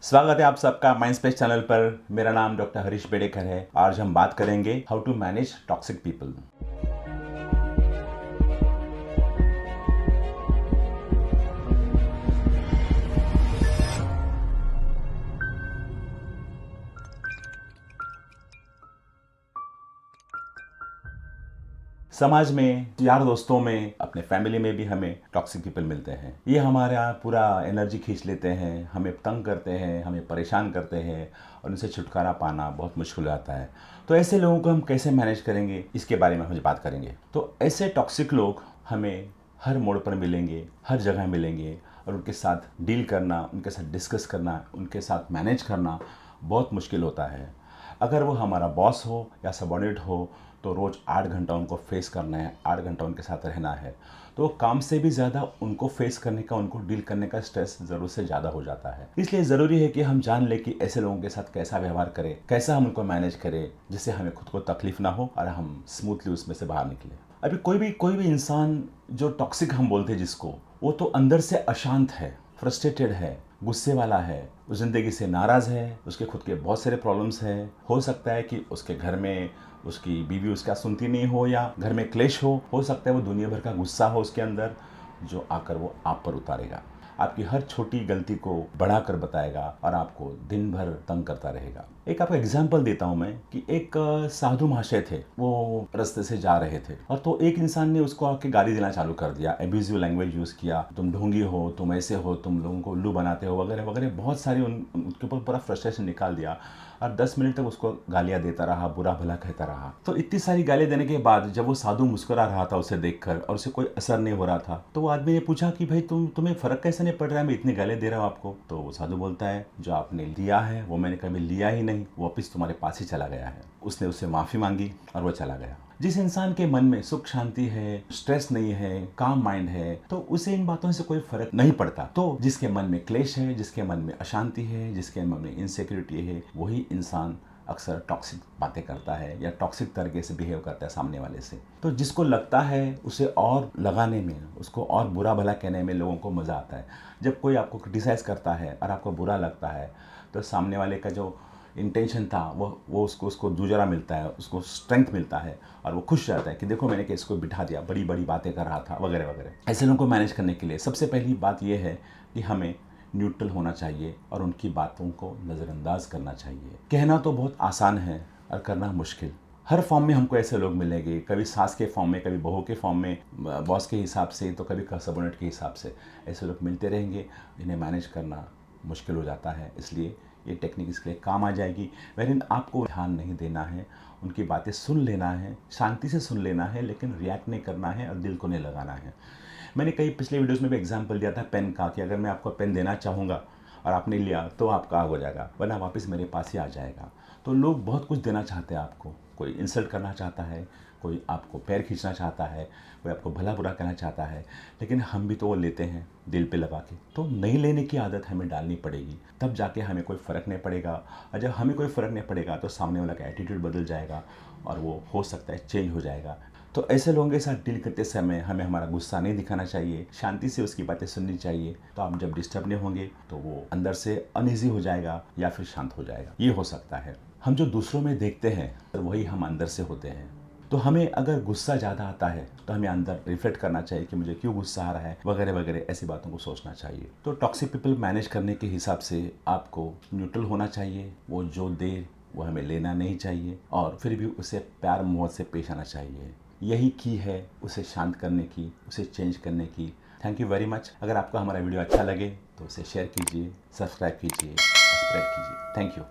स्वागत है आप सबका माइंडस्पेस चैनल पर। मेरा नाम डॉक्टर हरीश बेडेकर है। आज हम बात करेंगे how to manage toxic people. समाज में, यार दोस्तों में, अपने फैमिली में भी हमें टॉक्सिक पीपल मिलते हैं। ये हमारा पूरा एनर्जी खींच लेते हैं, हमें तंग करते हैं, हमें परेशान करते हैं और उनसे छुटकारा पाना बहुत मुश्किल आता है। तो ऐसे लोगों को हम कैसे मैनेज करेंगे, इसके बारे में हम बात करेंगे। तो ऐसे टॉक्सिक लोग हमें हर मोड़ पर मिलेंगे, हर जगह मिलेंगे और उनके साथ डील करना, उनके साथ डिस्कस करना, उनके साथ मैनेज करना बहुत मुश्किल होता है। अगर वो हमारा बॉस हो या सबॉर्डिनेट हो तो रोज़ 8 घंटा उनको फेस करना है, 8 घंटा उनके साथ रहना है। तो काम से भी ज़्यादा उनको फेस करने का, उनको डील करने का स्ट्रेस ज़रूरत से ज़्यादा हो जाता है। इसलिए ज़रूरी है कि हम जान लें कि ऐसे लोगों के साथ कैसा व्यवहार करें, कैसा हम उनको मैनेज करें जिससे हमें खुद को तकलीफ ना हो और हम स्मूथली उसमें से बाहर निकलें। अभी कोई भी इंसान जो टॉक्सिक हम बोलते हैं जिसको, वो तो अंदर से अशांत है, फ्रस्ट्रेटेड है, गुस्से वाला है, वो ज़िंदगी से नाराज़ है, उसके खुद के बहुत सारे प्रॉब्लम्स हैं। हो सकता है कि उसके घर में उसकी बीवी उसका सुनती नहीं हो या घर में क्लेश हो सकता है वो दुनिया भर का गुस्सा हो उसके अंदर, जो आकर वो आप पर उतारेगा, आपकी हर छोटी गलती को बढ़ाकर बताएगा और आपको दिन भर तंग करता रहेगा। एक आपको एग्जाम्पल देता हूँ मैं कि एक साधु महाशय थे, वो रास्ते से जा रहे थे और तो एक इंसान ने उसको आके गाली देना चालू कर दिया, एब्यूजिव लैंग्वेज यूज़ किया, तुम ढोंगी हो, तुम ऐसे हो, तुम लोगों को उल्लू बनाते हो वगैरह वगैरह, बहुत सारी उनके ऊपर पूरा फ्रस्ट्रेशन निकाल दिया और 10 मिनट तक उसको गालियाँ देता रहा, बुरा भला कहता रहा। तो इतनी सारी गालियाँ देने के बाद जब वो साधु मुस्कुरा रहा था उसे देखकर और उसे कोई असर नहीं हो रहा था, तो वो आदमी ने पूछा कि भाई तुम्हें फ़र्क कैसे नहीं पड़ रहा है, मैं इतनी गालियाँ दे रहा हूँ आपको। तो वो साधु बोलता है, जो आपने लिया है वो मैंने कभी लिया ही नहीं, वापस तुम्हारे पास ही चला गया है। उसने उससे माफ़ी मांगी और वो चला गया। जिस इंसान के मन में सुख शांति है, स्ट्रेस नहीं है, काम माइंड है, तो उसे इन बातों से कोई फर्क नहीं पड़ता। तो जिसके मन में क्लेश है, जिसके मन में अशांति है, जिसके मन में इनसिक्योरिटी है, वही इंसान अक्सर टॉक्सिक बातें करता है या टॉक्सिक तरीके से बिहेव करता है सामने वाले से। तो जिसको लगता है उसे और लगाने में, उसको और बुरा भला कहने में लोगों को मज़ा आता है। जब कोई आपको क्रिटिसाइज़ करता है और आपको बुरा लगता है तो सामने वाले का जो इंटेंशन था वो उसको दूसरा मिलता है, उसको स्ट्रेंथ मिलता है और वो खुश रहता है कि देखो मैंने कि इसको बिठा दिया, बड़ी बड़ी बातें कर रहा था वगैरह वगैरह। ऐसे लोगों को मैनेज करने के लिए सबसे पहली बात यह है कि हमें न्यूट्रल होना चाहिए और उनकी बातों को नज़रअंदाज करना चाहिए। कहना तो बहुत आसान है और करना मुश्किल। हर फॉर्म में हमको ऐसे लोग मिलेंगे, कभी सास के फॉर्म में, कभी बहू के फॉर्म में, बॉस के हिसाब से, तो कभी सबॉर्डिनेट के हिसाब से। ऐसे लोग मिलते रहेंगे, इन्हें मैनेज करना मुश्किल हो जाता है। इसलिए ये टेक्निक इसके लिए काम आ जाएगी। वेरिन आपको ध्यान नहीं देना है, उनकी बातें सुन लेना है, शांति से सुन लेना है, लेकिन रिएक्ट नहीं करना है और दिल को नहीं लगाना है। मैंने कई पिछले वीडियोस में भी एग्जांपल दिया था पेन का, कि अगर मैं आपको पेन देना चाहूँगा और आपने लिया तो आपका आग हो जाएगा, वरना वापस मेरे पास ही आ जाएगा। तो लोग बहुत कुछ देना चाहते हैं आपको, कोई इंसल्ट करना चाहता है, कोई आपको पैर खींचना चाहता है, कोई आपको भला बुरा कहना चाहता है, लेकिन हम भी तो वो लेते हैं दिल पे लगा के। तो नहीं लेने की आदत हमें डालनी पड़ेगी, तब जाके हमें कोई फ़र्क नहीं पड़ेगा। और जब हमें कोई फ़र्क नहीं पड़ेगा तो सामने वाला का एटीट्यूड बदल जाएगा और वो हो सकता है चेंज हो जाएगा। तो ऐसे लोगों के साथ डील करते समय हमें हमारा गुस्सा नहीं दिखाना चाहिए, शांति से उसकी बातें सुननी चाहिए। तो आप जब डिस्टर्ब नहीं होंगे तो वो अंदर से अनईजी हो जाएगा या फिर शांत हो जाएगा, ये हो सकता है। हम जो दूसरों में देखते हैं वही हम अंदर से होते हैं। तो हमें अगर गुस्सा ज़्यादा आता है तो हमें अंदर रिफ्लेक्ट करना चाहिए कि मुझे क्यों गुस्सा आ रहा है वगैरह वगैरह, ऐसी बातों को सोचना चाहिए। तो टॉक्सिक पीपल मैनेज करने के हिसाब से आपको न्यूट्रल होना चाहिए, वो जो दे वो हमें लेना नहीं चाहिए और फिर भी उसे प्यार मोहब्बत से पेश आना चाहिए। यही की है उसे शांत करने की, उसे चेंज करने की। Thank you very much. अगर आपको हमारा वीडियो अच्छा लगे तो उसे शेयर कीजिए, सब्सक्राइब कीजिए, स्प्रेड कीजिए। Thank you.